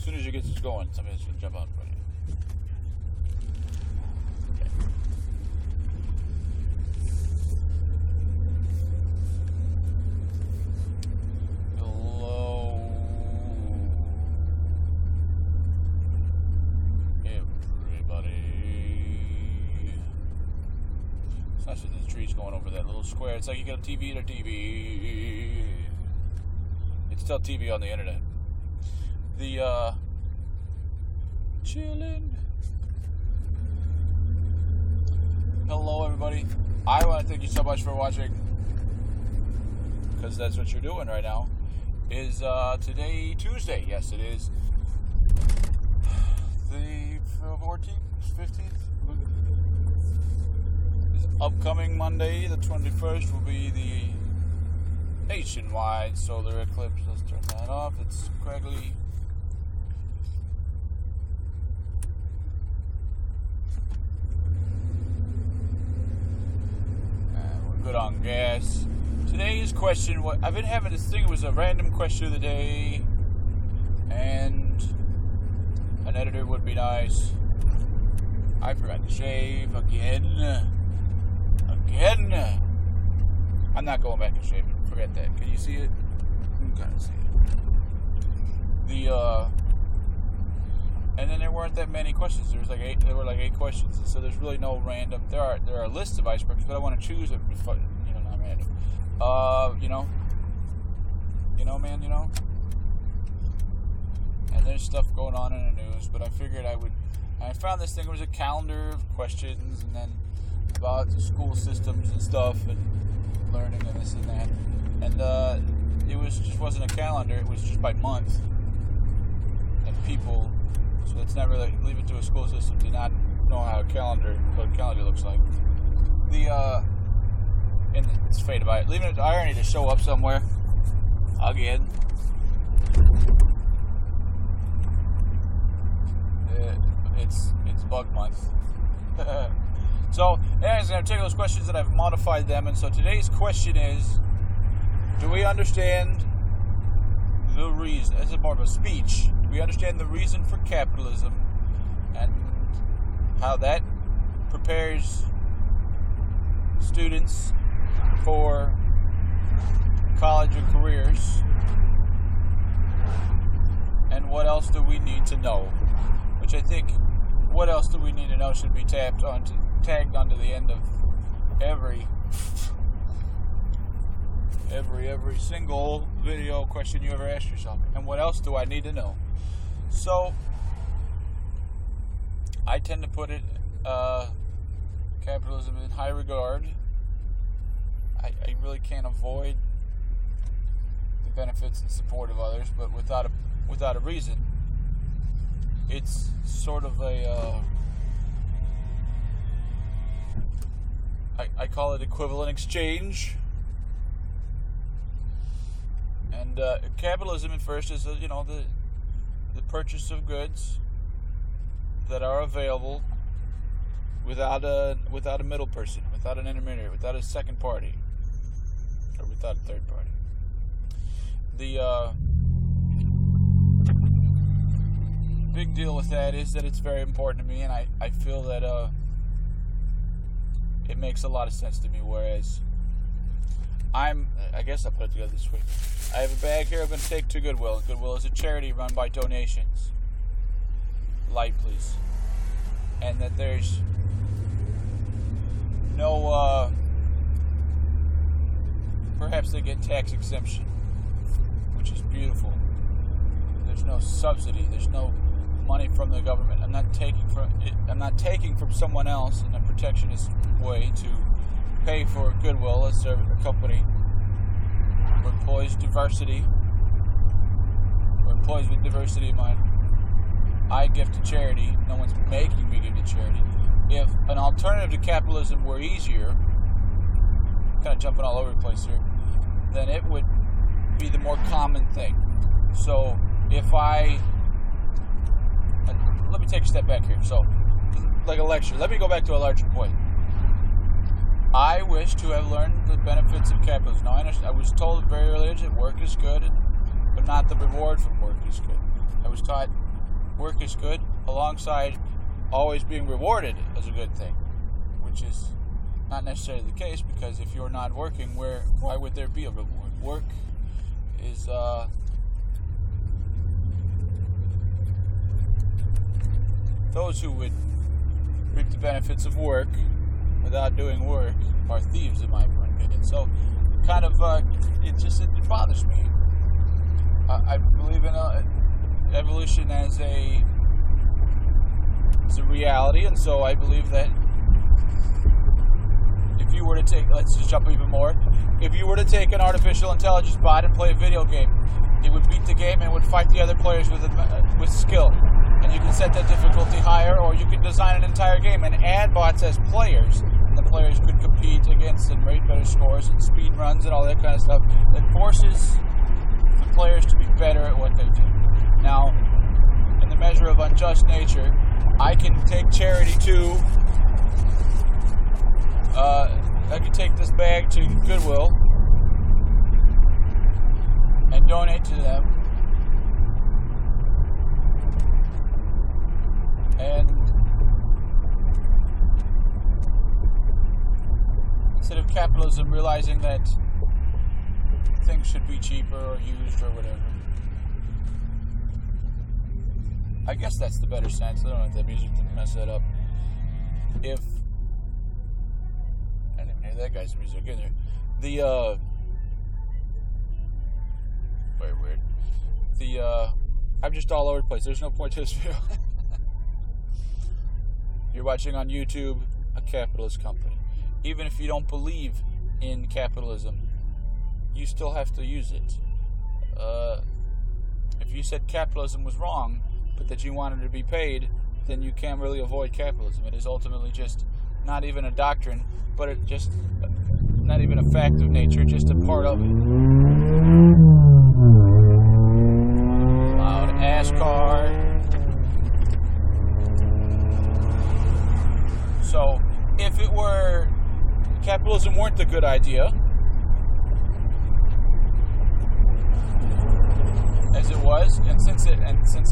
soon as you get this going, somebody's going to jump out in front of you. Okay. Hello, everybody. It's nice with the trees going over that little square. It's like you got a TV and a TV. It's still TV on the internet. The chillin'. Hello, everybody. I want to thank you so much for watching, because that's what you're doing right now. Is today Tuesday? Yes, it is. The 14th, 15th. This upcoming Monday, the 21st, will be the nationwide solar eclipse. Let's turn that off. It's craggly. We're good on gas. Today's question, I've been having this thing, it was a random question of the day, and an editor would be nice. I forgot to shave again. I'm not going back and shaving. Forget that. Can you see it? You can kind of see it. And then there weren't that many questions. There were like 8 questions, and so there's really no random. There are lists of icebreakers, but I want to choose a not random. Man. And there's stuff going on in the news, but I figured I found this thing. It was a calendar of questions, and then about the school systems and stuff, and learning and this and that. And it wasn't a calendar. It was just by month and people. So it's never like leave it to a school system to not know what a calendar looks like. And it's faded by it. Leaving it to irony to show up somewhere again. It's bug month. So, anyways, I'm going to take those questions and I've modified them. And so today's question is, do we understand the reason? This is more of a speech. Do we understand the reason for capitalism and how that prepares students for college and careers? And what else do we need to know? Which I think, what else do we need to know should be tagged onto the end of every single video question you ever ask yourself. And what else do I need to know? So I tend to put it capitalism in high regard. I really can't avoid the benefits and support of others, but without a reason. It's sort of I call it equivalent exchange. And capitalism at first is the purchase of goods that are available without a middle person, without an intermediary, without a second party, or without a third party. The big deal with that is that it's very important to me, and I feel that it makes a lot of sense to me, whereas I guess I'll put it together this way. I have a bag here I'm going to take to Goodwill. Goodwill is a charity run by donations. Light, please. And that there's no, perhaps they get tax exemption, which is beautiful. There's no subsidy. There's no money from the government. I'm not taking from someone else in a protectionist way to pay for Goodwill as a company who employs diversity, or employees with diversity in mind. I give to charity. No one's making me give to charity. If an alternative to capitalism were easier, kind of jumping all over the place here, then it would be the more common thing. So if let me take a step back here. So, like a lecture. Let me go back to a larger point. I wish to have learned the benefits of capitalism. Now, I was told at very early age that work is good, but not the reward from work is good. I was taught work is good, alongside always being rewarded as a good thing, which is not necessarily the case, because if you're not working, why would there be a reward? Work is those who would reap the benefits of work without doing work are thieves, in my opinion. So, kind of, it bothers me. I believe in evolution as a reality, and so I believe that if you were to take, let's just jump even more, if you were to take an artificial intelligence bot and play a video game, it would beat the game and would fight the other players with skill. And you can set that difficulty higher, or you can design an entire game and add bots as players. And the players could compete against and rate better scores and speed runs and all that kind of stuff that forces the players to be better at what they do. Now, in the measure of unjust nature, I can take charity to, I can take this bag to Goodwill and donate to them. And instead of capitalism realizing that things should be cheaper or used or whatever. I guess that's the better sense. I don't know if that music can mess that up. I didn't hear that guy's music in there. Very weird. I'm just all over the place. There's no point to this video. You're watching on YouTube a capitalist company. Even if you don't believe in capitalism, you still have to use it. If you said capitalism was wrong, but that you wanted to be paid, then you can't really avoid capitalism. It is ultimately just not even a doctrine, but it just not even a fact of nature, just a part of it. Loud ass car. So, if it were capitalism weren't the good idea, as it was, and since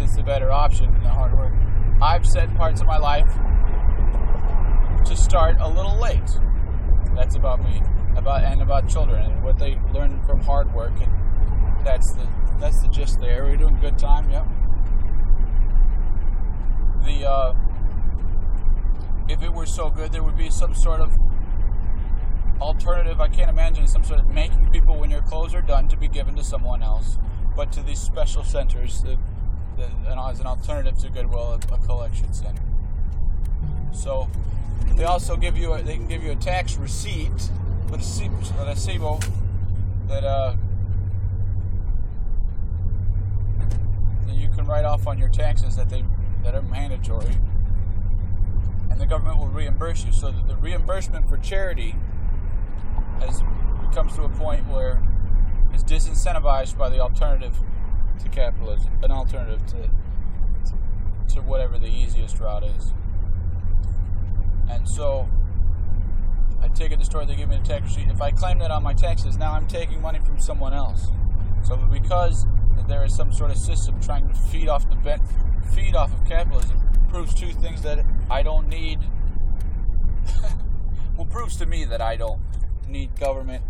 it's the better option than the hard work, I've set parts of my life to start a little late. That's about me, about children and what they learn from hard work, and that's the gist there. We're doing good time, yep. If it were so good, there would be some sort of alternative. I can't imagine some sort of making people, when your clothes are done, to be given to someone else, but to these special centers as an alternative to Goodwill, a collection center. So they also can give you a tax receipt with a recibo that you can write off on your taxes that are mandatory, and the government will reimburse you. So that the reimbursement for charity comes to a point where it's disincentivized by the alternative to capitalism, an alternative to whatever the easiest route is. And so I take it to the store, they give me a tax receipt. If I claim that on my taxes, now I'm taking money from someone else. So because there is some sort of system trying to feed off of capitalism, proves two things: that I don't need well, proves to me that I don't need government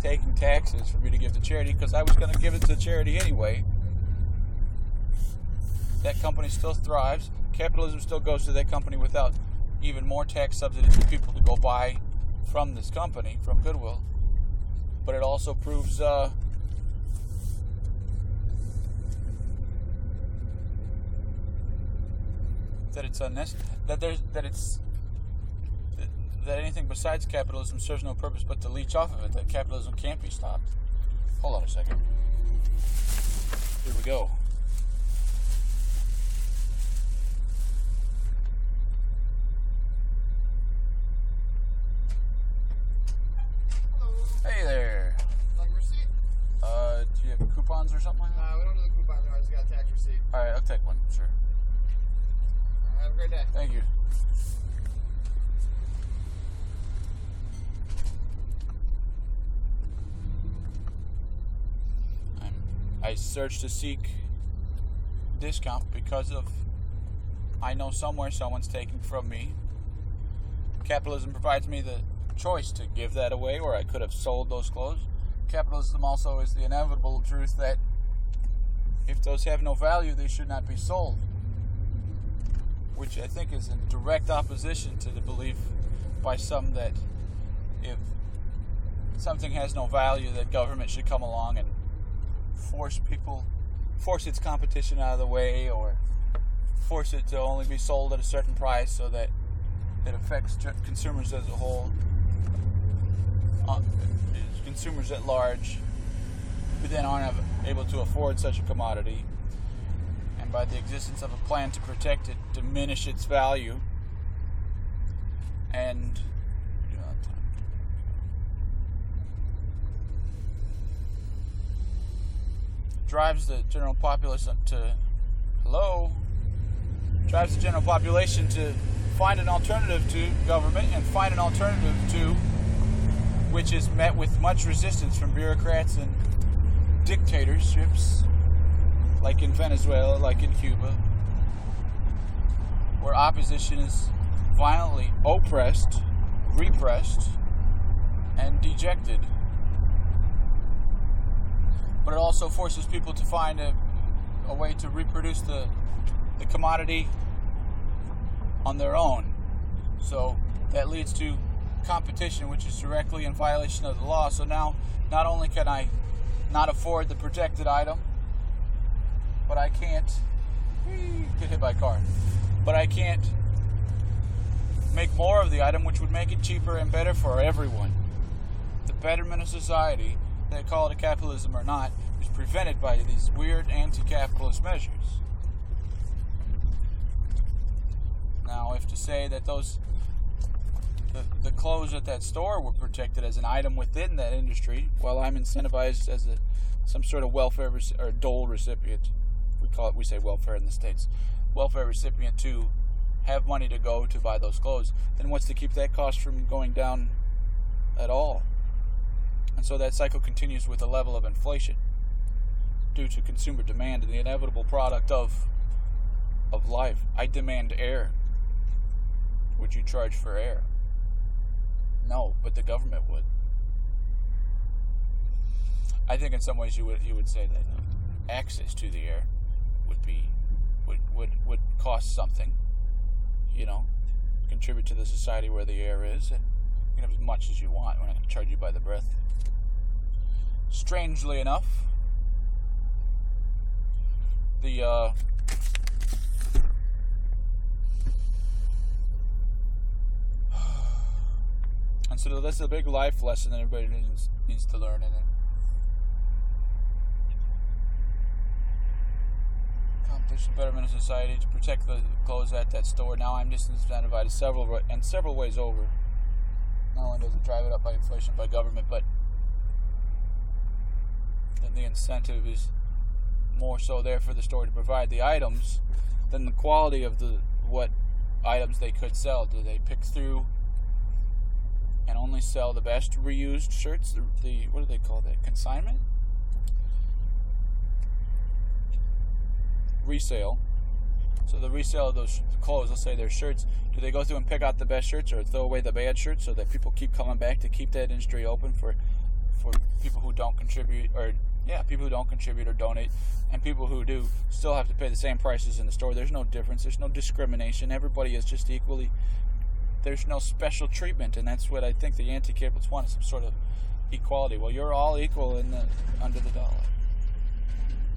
taking taxes for me to give to charity, because I was going to give it to charity anyway. That company still thrives. Capitalism still goes to that company without even more tax subsidies for people to go buy from this company, from Goodwill. But it also proves that it's unnecessary, that anything besides capitalism serves no purpose but to leech off of it, that capitalism can't be stopped. Hold on a second. Here we go. Hello. Hey there. Like a receipt? Do you have coupons or something like that? We don't do the coupons, I just got a tax receipt. Alright, I'll take one, sure. Have a great day. Thank you. I searched to seek discount because of I know somewhere someone's taking from me. Capitalism provides me the choice to give that away, or I could have sold those clothes. Capitalism also is the inevitable truth that if those have no value, they should not be sold, which I think is in direct opposition to the belief by some that if something has no value, that government should come along and force its competition out of the way, or force it to only be sold at a certain price so that it affects consumers as a whole, consumers at large, who then aren't able to afford such a commodity, and by the existence of a plan to protect it, diminish its value, and drives the general populace to find an alternative to government, and find an alternative to which is met with much resistance from bureaucrats and dictatorships, like in Venezuela, like in Cuba, where opposition is violently oppressed, repressed, and dejected. But it also forces people to find a way to reproduce the commodity on their own. So that leads to competition, which is directly in violation of the law. So now, not only can I not afford the protected item, but I can't get hit by a car. But I can't make more of the item, which would make it cheaper and better for everyone. The betterment of society, they call it a capitalism or not, is prevented by these weird anti-capitalist measures. Now, if to say that the clothes at that store were protected as an item within that industry, while I'm incentivized as some sort of welfare or dole recipient, we say welfare in the States, welfare recipient to have money to go to buy those clothes, then what's to keep that cost from going down at all? And so that cycle continues with a level of inflation due to consumer demand and the inevitable product of life. I demand air. Would you charge for air? No, but the government would. I think in some ways you would say that access to the air would cost something. Contribute to the society where the air is, and you can have as much as you want. We're not going to charge you by the breath. Strangely enough, and so that's a big life lesson that everybody needs to learn in it. Competition, betterment of society to protect the clothes at that store. Now I'm disincentivized several ways over. Not only does it drive it up by inflation, by government, but then the incentive is more so there for the store to provide the items than the quality of what items they could sell. Do they pick through and only sell the best reused shirts? The what do they call that? Consignment? Resale. So the resale of those clothes, let's say they're shirts, do they go through and pick out the best shirts or throw away the bad shirts so that people keep coming back to keep that industry open for people who don't contribute, or people who don't contribute or donate, and people who do still have to pay the same prices in the store? There's no difference. There's no discrimination. Everybody is just equally. There's no special treatment, and that's what I think the anti-capitalists want, is some sort of equality. Well, you're all equal under the dollar,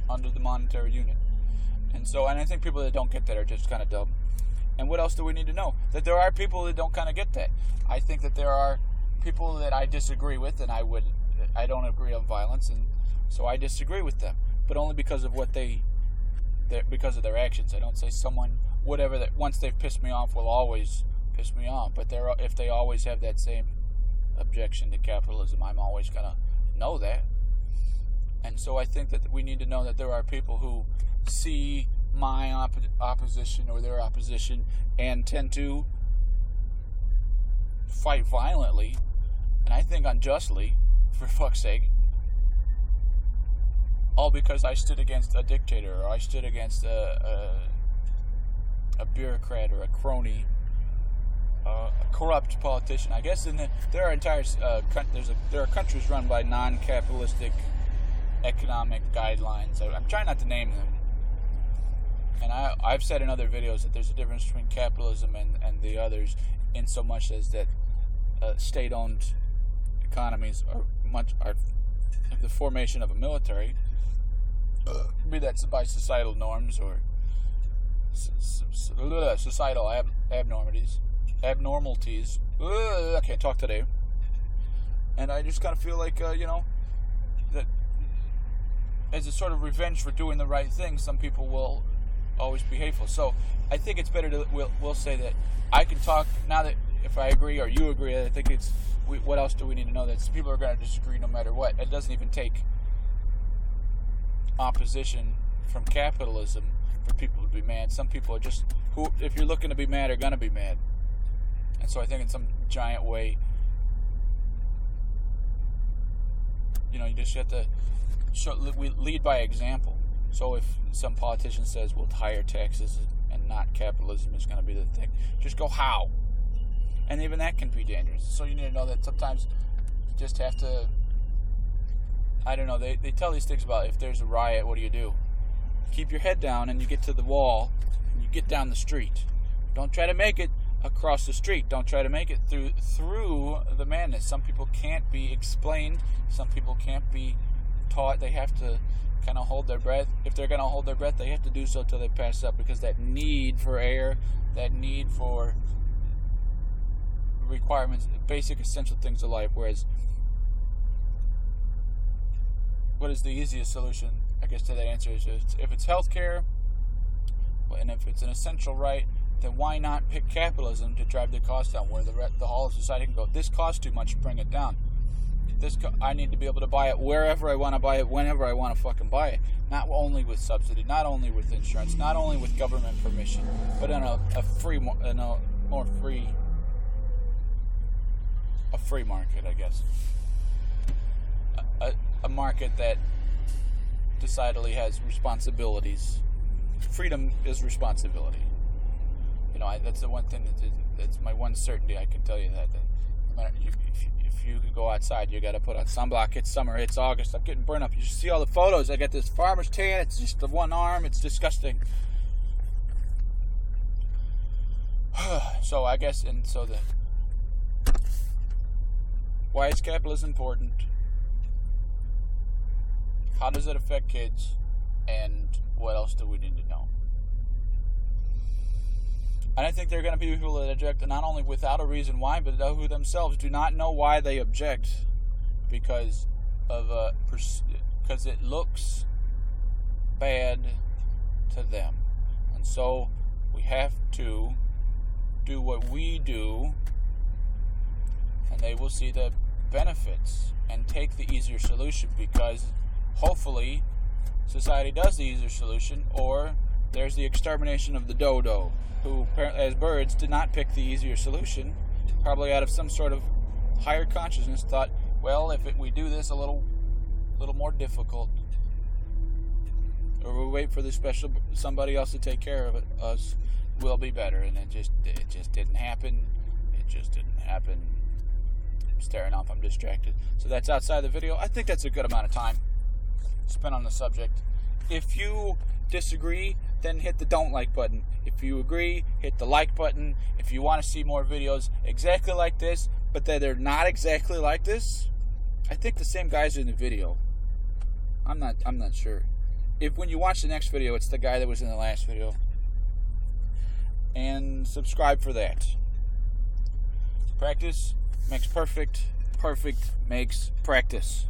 under the monetary unit. And I think people that don't get that are just kind of dumb. And what else do we need to know? That there are people that don't kind of get that. I think that there are people that I disagree with, and I don't agree on violence, and so I disagree with them, but only because of because of their actions. I don't say someone, whatever, that once they've pissed me off will always piss me off, but if they always have that same objection to capitalism, I'm always going to know that. And so I think that we need to know that there are people who see my opposition or their opposition and tend to fight violently, and I think unjustly, for fuck's sake, all because I stood against a dictator, or I stood against a a bureaucrat or a crony, a corrupt politician. I guess there are there are countries run by non-capitalistic economic guidelines. I'm trying not to name them. And I've said in other videos that there's a difference between capitalism and the others, in so much as that state-owned economies are the formation of a military, be that by societal norms or societal abnormalities. I can't talk today. And I just kind of feel like, that as a sort of revenge for doing the right thing, some people will always be hateful. So I think it's better to, we'll say that I can talk, now that if I agree or you agree, I think what else do we need to know? That people are going to disagree no matter what. It doesn't even take opposition from capitalism for people to be mad. Some people are just, if you're looking to be mad, are going to be mad. And so I think in some giant way, you just have to lead by example. So if some politician says, well, higher taxes and not capitalism is going to be the thing, just go, how? And even that can be dangerous. So you need to know that sometimes you just have to, I don't know, they tell these things about if there's a riot, what do you do? Keep your head down and you get to the wall and you get down the street. Don't try to make it across the street. Don't try to make it through the madness. Some people can't be explained. Some people can't be taught. They have to kind of hold their breath. If they're going to hold their breath, they have to do so till they pass up, because that need for air, that need for requirements, basic essential things of life. Whereas, what is the easiest solution, I guess, to that answer is if it's healthcare, and if it's an essential right, then why not pick capitalism to drive the cost down, where the whole of society can go, this costs too much, bring it down. I need to be able to buy it wherever I want to buy it, whenever I want to fucking buy it. Not only with subsidy, not only with insurance, not only with government permission, but in a free market, I guess. A market that decidedly has responsibilities. Freedom is responsibility. That's the one thing that's my one certainty. I can tell you that no matter, if you go outside, you got to put on sunblock. It's summer. It's August. I'm getting burned up. You should see all the photos. I got this farmer's tan. It's just the one arm. It's disgusting. So I guess, why is capitalism important? How does it affect kids? And what else do we need to know? And I think there are going to be people that object, not only without a reason why, but who themselves do not know why they object, because it looks bad to them. And so we have to do what we do, and they will see the benefits and take the easier solution, because hopefully society does the easier solution, or there's the extermination of the dodo, who, as birds, did not pick the easier solution, probably out of some sort of higher consciousness, thought, well, if we do this a little more difficult, or we'll wait for the special somebody else to take care of us, we'll be better. And it just didn't happen. It just didn't happen. I'm staring off. I'm distracted. So that's outside the video. I think that's a good amount of time spent on the subject. If you disagree, then hit the don't like button. If you agree, hit the like button. If you want to see more videos exactly like this, but that they're not exactly like this, I think the same guys are in the video. I'm not sure. If when you watch the next video, it's the guy that was in the last video. And subscribe for that. Practice makes perfect. Perfect makes practice.